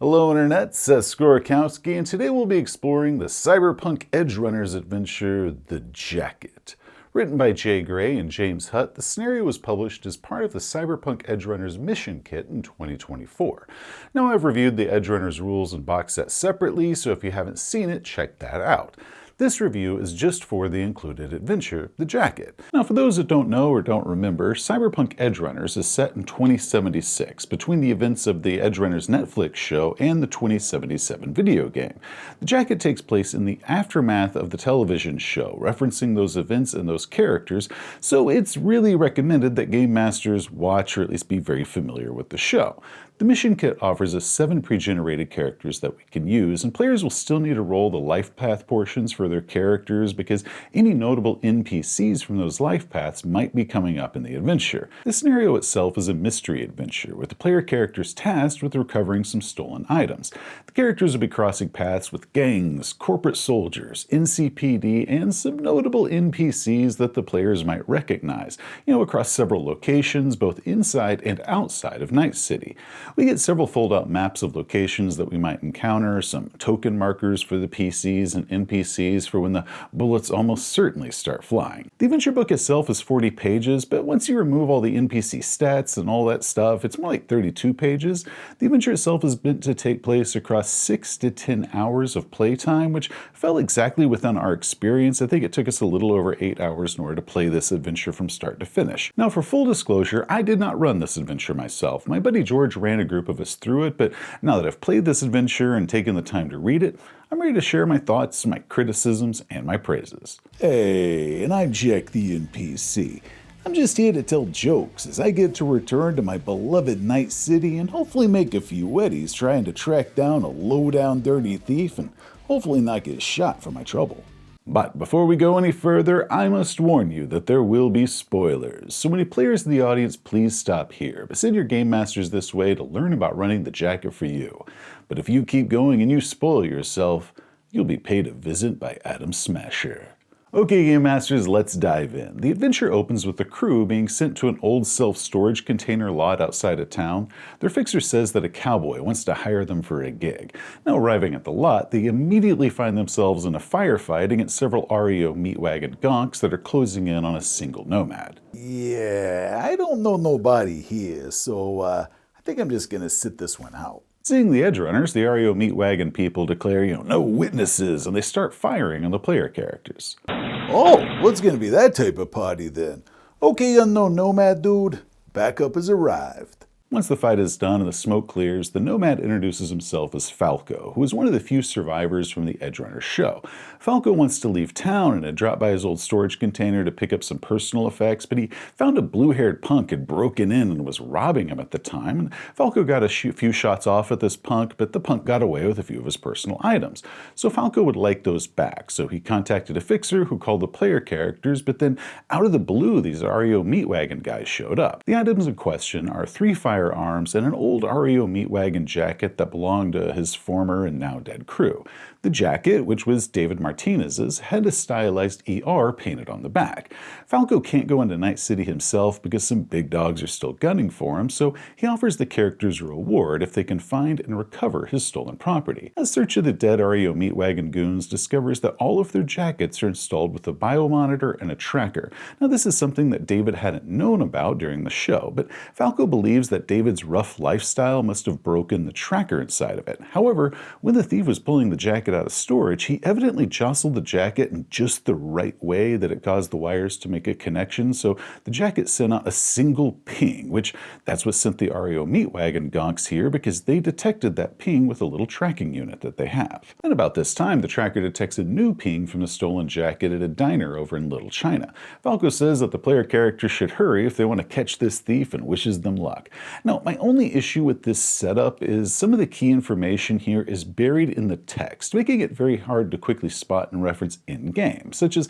Hello Internet, Seth Skorokowski, and today we'll be exploring the Cyberpunk Edgerunners adventure, The Jacket. Written by Jay Gray and James Hutt, the scenario was published as part of the Cyberpunk Edgerunners Mission Kit in 2024. Now I've reviewed the Edgerunners rules and box set separately, so if you haven't seen it, check that out. This review is just for the included adventure, The Jacket. Now, for those that don't know or don't remember, Cyberpunk Edgerunners is set in 2076, between the events of the Edgerunners Netflix show and the 2077 video game. The Jacket takes place in the aftermath of the television show, referencing those events and those characters, so it's really recommended that game masters watch or at least be very familiar with the show. The Mission Kit offers us 7 pre-generated characters that we can use, and players will still need to roll the life path portions for their characters because any notable NPCs from those life paths might be coming up in the adventure. The scenario itself is a mystery adventure, with the player characters tasked with recovering some stolen items. The characters will be crossing paths with gangs, corporate soldiers, NCPD, and some notable NPCs that the players might recognize, across several locations, both inside and outside of Night City. We get several fold-out maps of locations that we might encounter, some token markers for the PCs and NPCs for when the bullets almost certainly start flying. The adventure book itself is 40 pages, but once you remove all the NPC stats and all that stuff, it's more like 32 pages. The adventure itself is meant to take place across 6 to 10 hours of playtime, which fell exactly within our experience. I think it took us a little over 8 hours in order to play this adventure from start to finish. Now, for full disclosure, I did not run this adventure myself. My buddy George ran a group of us through it, but now that I've played this adventure and taken the time to read it, I'm ready to share my thoughts, my criticisms, and my praises. Hey, and I'm Jack the NPC. I'm just here to tell jokes as I get to return to my beloved Night City and hopefully make a few eddies trying to track down a low-down dirty thief and hopefully not get shot for my trouble. But before we go any further, I must warn you that there will be spoilers. So many players in the audience, please stop here, but send your game masters this way to learn about running the Jacket for you. But if you keep going and you spoil yourself, you'll be paid a visit by Adam Smasher. Okay, Game Masters, let's dive in. The adventure opens with the crew being sent to an old self-storage container lot outside of town. Their fixer says that a cowboy wants to hire them for a gig. Now, arriving at the lot, they immediately find themselves in a firefight against several REO meat wagon gonks that are closing in on a single nomad. Yeah, I don't know nobody here, so I think I'm just gonna sit this one out. Seeing the Edgerunners, the REO meat wagon people declare, no witnesses, and they start firing on the player characters. Oh, what's gonna be that type of party then? Okay, unknown nomad dude, backup has arrived. Once the fight is done and the smoke clears, the nomad introduces himself as Falco, who is one of the few survivors from the Edgerunners show. Falco wants to leave town and had dropped by his old storage container to pick up some personal effects, but he found a blue-haired punk had broken in and was robbing him at the time. And Falco got a few shots off at this punk, but the punk got away with a few of his personal items. So Falco would like those back, so he contacted a fixer who called the player characters, but then out of the blue, these REO meat wagon guys showed up. The items in question are 3 firearms and an old REO meat wagon jacket that belonged to his former and now dead crew. The jacket, which was David Martinez's, had a stylized ER painted on the back. Falco can't go into Night City himself because some big dogs are still gunning for him, so he offers the characters a reward if they can find and recover his stolen property. A search of the dead REO meat wagon goons discovers that all of their jackets are installed with a biomonitor and a tracker. Now, this is something that David hadn't known about during the show, but Falco believes that David's rough lifestyle must have broken the tracker inside of it. However, when the thief was pulling the jacket out of storage, he evidently jostled the jacket in just the right way that it caused the wires to make a connection, so the jacket sent out a single ping, which that's what sent the REO meat wagon gonks here because they detected that ping with a little tracking unit that they have. And about this time, the tracker detects a new ping from the stolen jacket at a diner over in Little China. Falco says that the player characters should hurry if they want to catch this thief and wishes them luck. Now, my only issue with this setup is some of the key information here is buried in the text, making it very hard to quickly spot and reference in-game, such as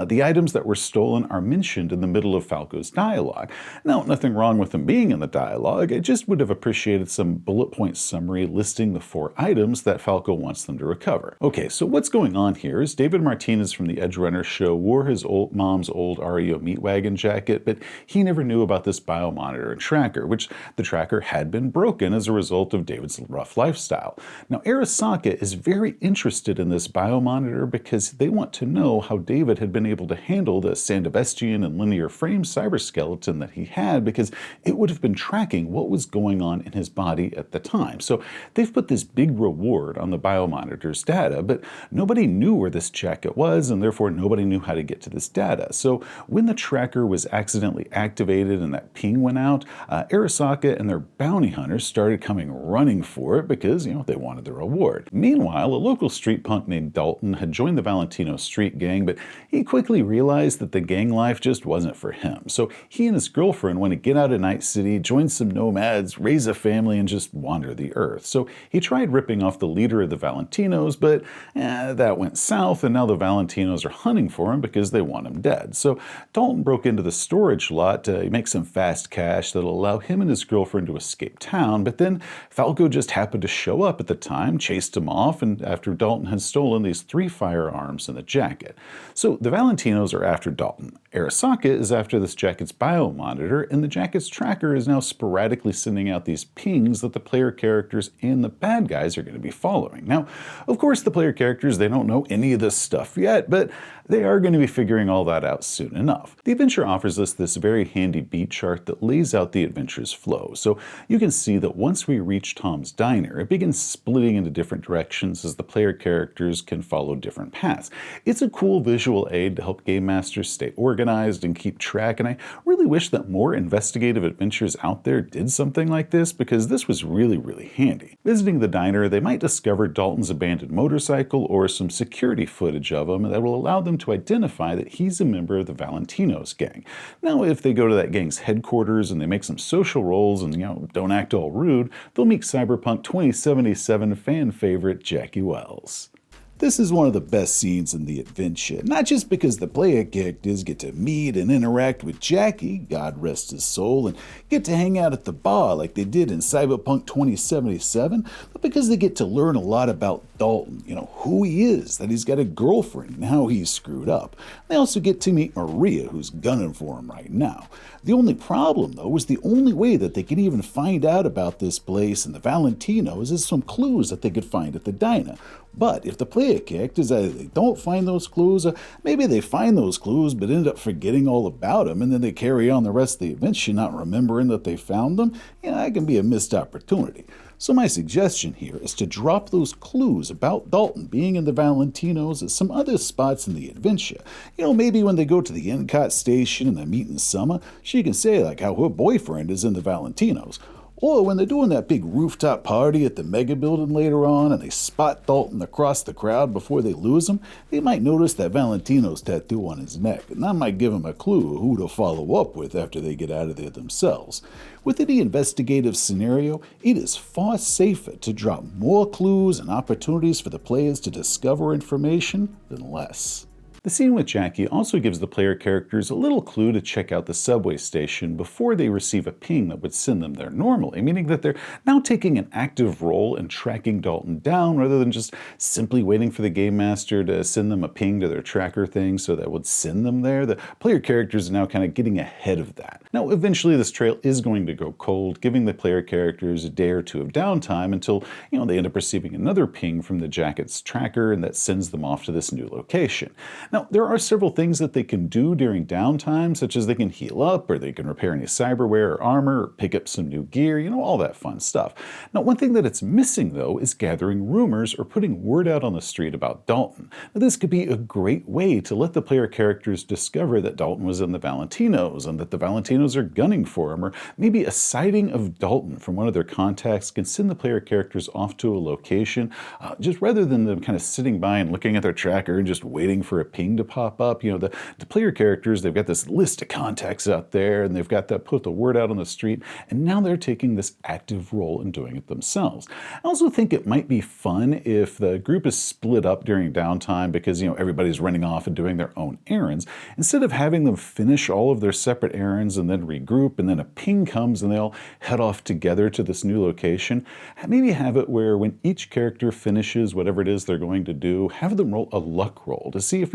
the items that were stolen are mentioned in the middle of Falco's dialogue. Now, nothing wrong with them being in the dialogue, I just would have appreciated some bullet point summary listing the 4 items that Falco wants them to recover. Okay, so what's going on here is David Martinez from the Edgerunners show wore his mom's old REO meat wagon jacket, but he never knew about this biomonitor and tracker, which the tracker had been broken as a result of David's rough lifestyle. Now, Arasaka is very interested in this biomonitor because they want to know how David had been able to handle the Sandavestian and linear frame cyberskeleton that he had, because it would have been tracking what was going on in his body at the time. So they've put this big reward on the biomonitor's data, but nobody knew where this jacket was, and therefore nobody knew how to get to this data. So when the tracker was accidentally activated and that ping went out, Arasaka and their bounty hunters started coming running for it because, they wanted the reward. Meanwhile, a local street punk named Dalton had joined the Valentino street gang, but he quickly realized that the gang life just wasn't for him. So he and his girlfriend want to get out of Night City, join some nomads, raise a family, and just wander the earth. So he tried ripping off the leader of the Valentinos, but that went south, and now the Valentinos are hunting for him because they want him dead. So Dalton broke into the storage lot to make some fast cash that'll allow him and his girlfriend to escape town, but then Falco just happened to show up at the time, chased him off, and after Dalton had stolen these 3 firearms and the jacket. So the Valentinos are after Dalton. Arasaka is after this jacket's biomonitor, and the jacket's tracker is now sporadically sending out these pings that the player characters and the bad guys are going to be following. Now, of course, the player characters, they don't know any of this stuff yet, but they are going to be figuring all that out soon enough. The adventure offers us this very handy beat chart that lays out the adventure's flow. So you can see that once we reach Tom's Diner, it begins splitting into different directions as the player characters can follow different paths. It's a cool visual aid to help game masters stay organized and keep track, and I really wish that more investigative adventures out there did something like this, because this was really, really handy. Visiting the diner, they might discover Dalton's abandoned motorcycle or some security footage of him that will allow them to identify that he's a member of the Valentinos gang. Now, if they go to that gang's headquarters and they make some social rolls and, don't act all rude, they'll meet Cyberpunk 2077 fan favorite Jackie Wells. This is one of the best scenes in the adventure, not just because the player characters get to meet and interact with Jackie, God rest his soul, and get to hang out at the bar like they did in Cyberpunk 2077, but because they get to learn a lot about Dalton, who he is, that he's got a girlfriend, and how he's screwed up. They also get to meet Maria, who's gunning for him right now. The only problem, though, is the only way that they can even find out about this place and the Valentinos is some clues that they could find at the diner. But if the player characters either they don't find those clues, or maybe they find those clues but end up forgetting all about them, and then they carry on the rest of the adventure not remembering that they found them, that can be a missed opportunity. So my suggestion here is to drop those clues about Dalton being in the Valentinos at some other spots in the adventure. Maybe when they go to the Endcott station and they meet in Summer, she can say how her boyfriend is in the Valentinos. Or when they're doing that big rooftop party at the Megabuilding later on and they spot Dalton across the crowd before they lose him, they might notice that Valentino's tattoo on his neck, and that might give them a clue who to follow up with after they get out of there themselves. With any investigative scenario, it is far safer to drop more clues and opportunities for the players to discover information than less. The scene with Jackie also gives the player characters a little clue to check out the subway station before they receive a ping that would send them there normally, meaning that they're now taking an active role in tracking Dalton down rather than just simply waiting for the game master to send them a ping to their tracker thing so that would send them there. The player characters are now kind of getting ahead of that. Now, eventually this trail is going to go cold, giving the player characters a day or two of downtime until, they end up receiving another ping from the jacket's tracker, and that sends them off to this new location. Now, there are several things that they can do during downtime, such as they can heal up, or they can repair any cyberware or armor, or pick up some new gear, all that fun stuff. Now, one thing that it's missing, though, is gathering rumors or putting word out on the street about Dalton. Now, this could be a great way to let the player characters discover that Dalton was in the Valentinos and that the Valentinos are gunning for him, or maybe a sighting of Dalton from one of their contacts can send the player characters off to a location, just rather than them kind of sitting by and looking at their tracker and just waiting for a ping to pop up. The player characters, they've got this list of contacts out there, and they've got that put the word out on the street, and now they're taking this active role in doing it themselves. I also think it might be fun if the group is split up during downtime because, everybody's running off and doing their own errands. Instead of having them finish all of their separate errands and then regroup, and then a ping comes and they all head off together to this new location, maybe have it where when each character finishes whatever it is they're going to do, have them roll a luck roll to see if,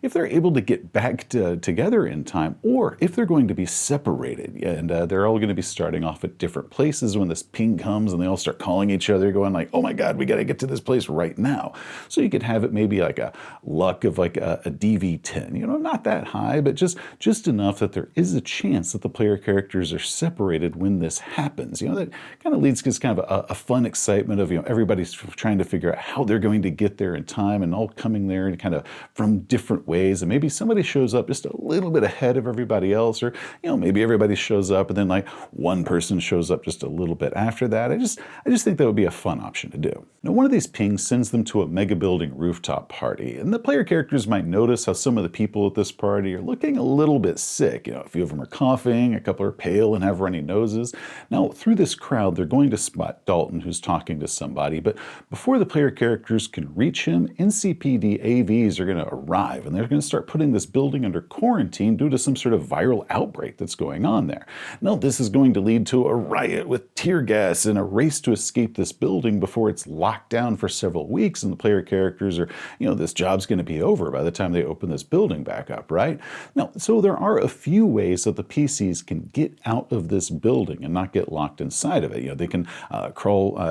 if they're able to get back together in time, or if they're going to be separated, and they're all going to be starting off at different places when this ping comes and they all start calling each other, going like, oh my god, we got to get to this place right now. So you could have it maybe like a luck of like a DV10, not that high, but just enough that there is a chance that the player characters are separated when this happens. That kind of leads to kind of a fun excitement of, everybody's trying to figure out how they're going to get there in time and all coming there and kind of from different ways. And maybe somebody shows up just a little bit ahead of everybody else, or, maybe everybody shows up and then like one person shows up just a little bit after that. I just think that would be a fun option to do. Now, one of these pings sends them to a mega building rooftop party, and the player characters might notice how some of the people at this party are looking a little bit sick. A few of them are coughing, a couple are pale and have runny noses. Now, through this crowd, they're going to spot Dalton, who's talking to somebody, but before the player characters can reach him, NCPD AVs are going to arrive, and they're going to start putting this building under quarantine due to some sort of viral outbreak that's going on there. Now, this is going to lead to a riot with tear gas and a race to escape this building before it's locked down for several weeks, and the player characters are, this job's going to be over by the time they open this building back up, right? Now, so there are a few ways that the PCs can get out of this building and not get locked inside of it. They can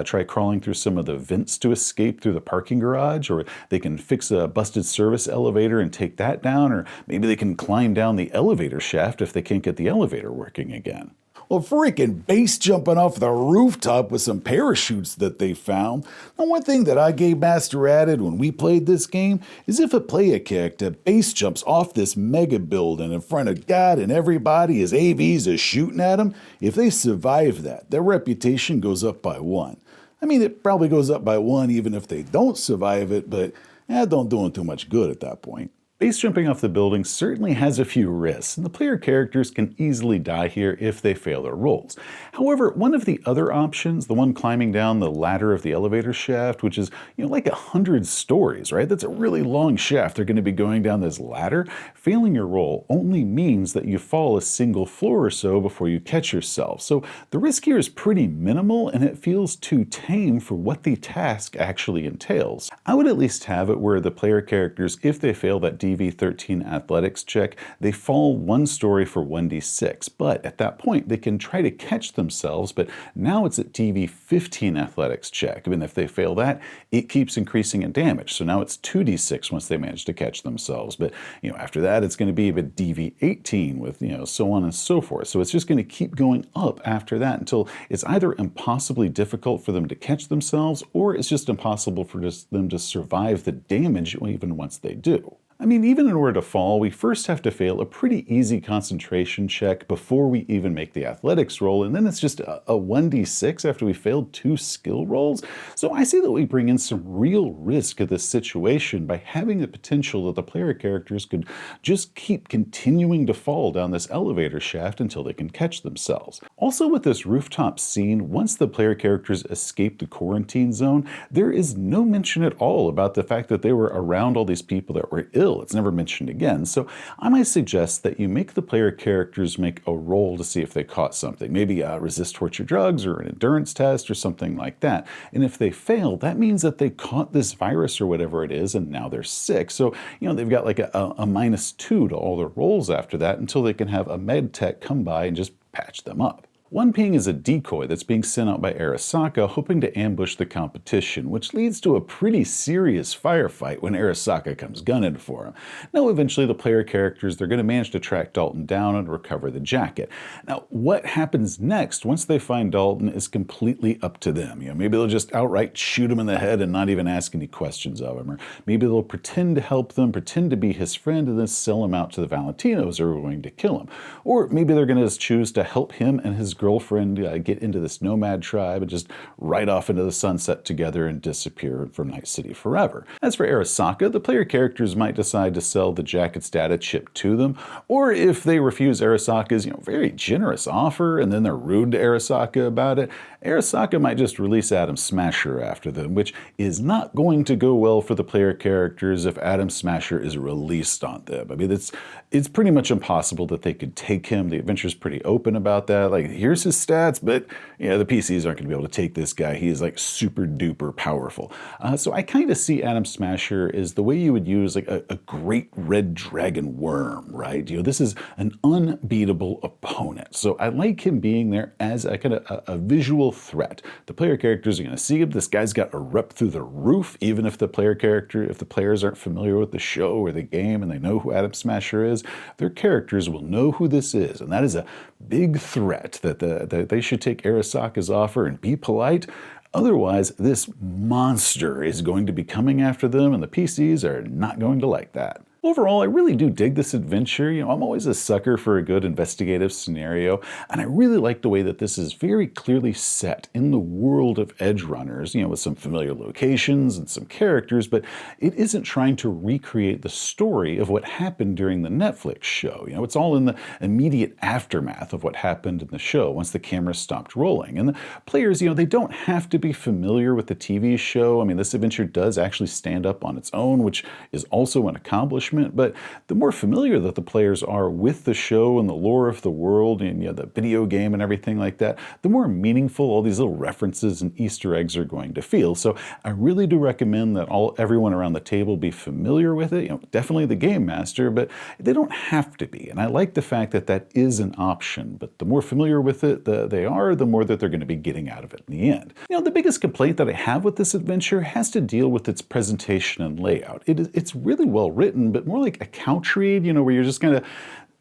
try crawling through some of the vents to escape through the parking garage, or they can fix a busted service elevator and take that down, or maybe they can climb down the elevator shaft if they can't get the elevator working again. Well, freaking base jumping off the rooftop with some parachutes that they found. Now, one thing that our game master added when we played this game is if a player character base jumps off this mega building in front of God and everybody as AVs are shooting at them, if they survive that, their reputation goes up by 1. I mean, it probably goes up by 1 even if they don't survive it, but don't do them too much good at that point. Base jumping off the building certainly has a few risks, and the player characters can easily die here if they fail their rolls. However, one of the other options, the one climbing down the ladder of the elevator shaft, which is like 100 stories, right? That's a really long shaft. They're going to be going down this ladder. Failing your roll only means that you fall a single floor or so before you catch yourself. So the risk here is pretty minimal, and it feels too tame for what the task actually entails. I would at least have it where the player characters, if they fail that DV13 athletics check, they fall 1 story for 1d6, but at that point they can try to catch themselves, but now it's at DV15 athletics check. I mean, if they fail that, it keeps increasing in damage, so now it's 2d6 once they manage to catch themselves, but after that it's going to be a DV18 with so on and so forth. So it's just going to keep going up after that until it's either impossibly difficult for them to catch themselves, or it's just impossible for them to survive the damage even once they do. I mean, even in order to fall, we first have to fail a pretty easy concentration check before we even make the athletics roll, and then it's just a 1d6 after we failed 2 skill rolls. So I say that we bring in some real risk of this situation by having the potential that the player characters could just keep continuing to fall down this elevator shaft until they can catch themselves. Also, with this rooftop scene, once the player characters escape the quarantine zone, there is no mention at all about the fact that they were around all these people that were ill. It's never mentioned again. So I might suggest that you make the player characters make a roll to see if they caught something. Maybe resist torture drugs or an endurance test or something like that. And if they fail, that means that they caught this virus or whatever it is, and now they're sick. So, they've got like a -2 to all their rolls after that until they can have a med tech come by and just patch them up. One ping is a decoy that's being sent out by Arasaka hoping to ambush the competition, which leads to a pretty serious firefight when Arasaka comes gunning for him. Now, eventually the player characters, they're going to manage to track Dalton down and recover the jacket. Now, what happens next once they find Dalton is completely up to them. Maybe they'll just outright shoot him in the head and not even ask any questions of him, or maybe they'll pretend to help them, pretend to be his friend, and then sell him out to the Valentinos who are going to kill him. Or maybe they're going to just choose to help him and his girlfriend get into this nomad tribe and just ride off into the sunset together and disappear from Night City forever. As for Arasaka, the player characters might decide to sell the jacket's data chip to them, or if they refuse Arasaka's very generous offer and then they're rude to Arasaka about it, Arasaka might just release Adam Smasher after them, which is not going to go well for the player characters if Adam Smasher is released on them. I mean, it's pretty much impossible that they could take him. The adventure's pretty open about that. Like, here's his stats, but yeah, the PCs aren't going to be able to take this guy. He is like super duper powerful. So I kind of see Adam Smasher as the way you would use like a great red dragon worm, right? This is an unbeatable opponent. So I like him being there as a kind of a visual threat. The player characters are going to see him. This guy's got a rep through the roof, even if the players aren't familiar with the show or the game and they know who Adam Smasher is, their characters will know who this is. And that is a big threat that they should take Arasaka's offer and be polite. Otherwise, this monster is going to be coming after them, and the PCs are not going to like that. Overall, I really do dig this adventure. I'm always a sucker for a good investigative scenario, and I really like the way that this is very clearly set in the world of Edgerunners, with some familiar locations and some characters, but it isn't trying to recreate the story of what happened during the Netflix show. It's all in the immediate aftermath of what happened in the show once the camera stopped rolling. And the players, they don't have to be familiar with the TV show. I mean, this adventure does actually stand up on its own, which is also an accomplishment. But the more familiar that the players are with the show and the lore of the world and the video game and everything like that, the more meaningful all these little references and Easter eggs are going to feel. So I really do recommend that everyone around the table be familiar with it. Definitely the game master, but they don't have to be. And I like the fact that that is an option. But the more familiar with it they are, the more that they're going to be getting out of it in the end. The biggest complaint that I have with this adventure has to deal with its presentation and layout. It's really well written, but more like a couch read, where you're just kind of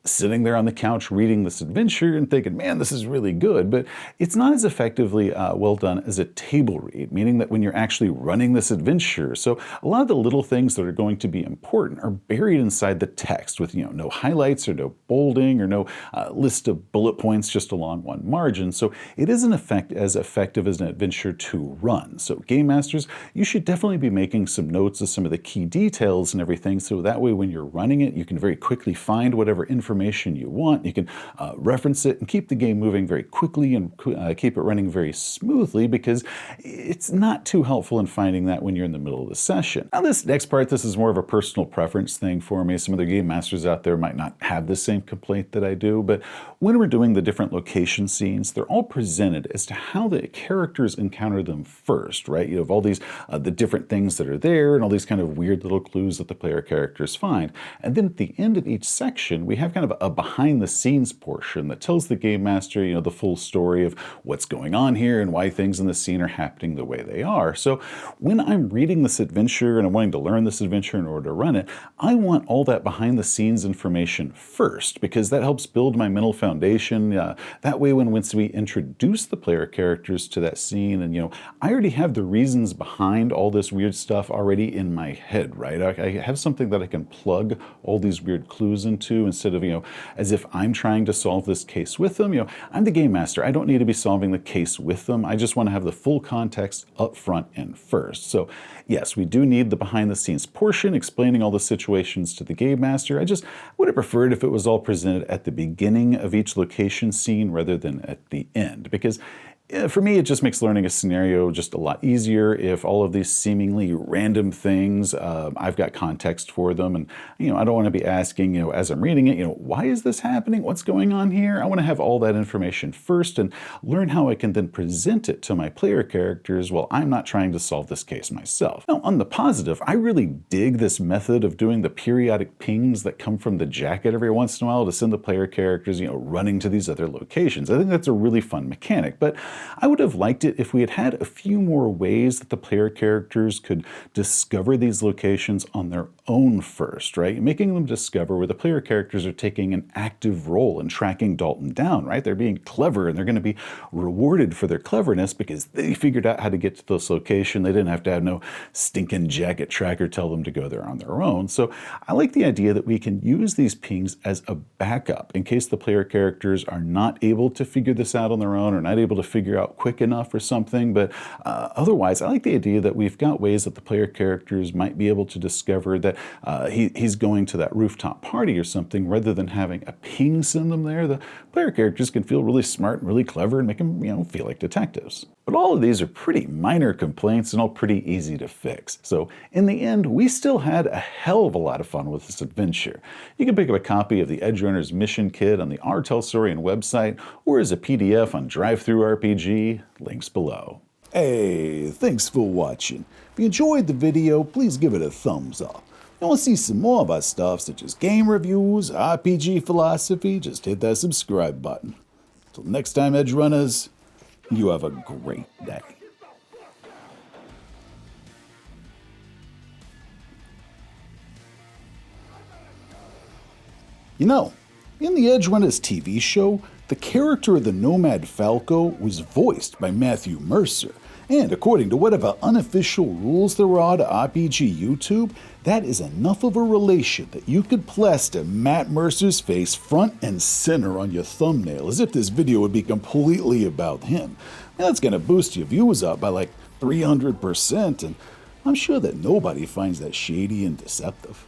sitting there on the couch reading this adventure and thinking, man, this is really good, but it's not as effectively well done as a table read, meaning that when you're actually running this adventure. So a lot of the little things that are going to be important are buried inside the text with, no highlights or no bolding or no list of bullet points just along one margin. So it isn't as effective as an adventure to run. So game masters, you should definitely be making some notes of some of the key details and everything. So that way, when you're running it, you can very quickly find whatever information you want. You can reference it and keep the game moving very quickly and keep it running very smoothly, because it's not too helpful in finding that when you're in the middle of the session. Now, this next part, this is more of a personal preference thing for me. Some other game masters out there might not have the same complaint that I do, but when we're doing the different location scenes, they're all presented as to how the characters encounter them first, right? You have all these, the different things that are there and all these kind of weird little clues that the player characters find. And then at the end of each section, we have kind of a behind the scenes portion that tells the game master, the full story of what's going on here and why things in the scene are happening the way they are. So when I'm reading this adventure and I'm wanting to learn this adventure in order to run it, I want all that behind the scenes information first, because that helps build my mental foundation. That way, once we introduce the player characters to that scene, and I already have the reasons behind all this weird stuff already in my head, right? I have something that I can plug all these weird clues into, instead of as if I'm trying to solve this case with them. I'm the game master. I don't need to be solving the case with them. I just want to have the full context up front and first. So yes, we do need the behind the scenes portion explaining all the situations to the game master. I just would have preferred if it was all presented at the beginning of each location scene rather than at the end, because for me, it just makes learning a scenario just a lot easier if all of these seemingly random things, I've got context for them. And, I don't want to be asking, as I'm reading it, why is this happening? What's going on here? I want to have all that information first and learn how I can then present it to my player characters while I'm not trying to solve this case myself. Now, on the positive, I really dig this method of doing the periodic pings that come from the jacket every once in a while to send the player characters, running to these other locations. I think that's a really fun mechanic, but I would have liked it if we had had a few more ways that the player characters could discover these locations on their own first, right? Making them discover where the player characters are taking an active role in tracking Dalton down, right? They're being clever and they're going to be rewarded for their cleverness because they figured out how to get to this location. They didn't have to have no stinking jacket tracker tell them to go there on their own. So I like the idea that we can use these pings as a backup in case the player characters are not able to figure this out on their own or not able to figure figure out quick enough or something, but otherwise, I like the idea that we've got ways that the player characters might be able to discover that he's going to that rooftop party or something, rather than having a ping send them there. The player characters can feel really smart and really clever and make them, feel like detectives. But all of these are pretty minor complaints and all pretty easy to fix. So in the end, we still had a hell of a lot of fun with this adventure. You can pick up a copy of the Edgerunners Mission Kit on the Talsorian website, or as a PDF on DriveThruRPG, links below. Hey, thanks for watching. If you enjoyed the video, please give it a thumbs up. If you want to see some more of our stuff, such as game reviews, RPG philosophy, just hit that subscribe button. Till next time, Edgerunners, you have a great day. In the Edgerunners TV show, the character of the Nomad Falco was voiced by Matthew Mercer, and according to whatever unofficial rules there are to RPG YouTube, that is enough of a relation that you could plaster Matt Mercer's face front and center on your thumbnail as if this video would be completely about him. And that's going to boost your views up by like 300%, and I'm sure that nobody finds that shady and deceptive.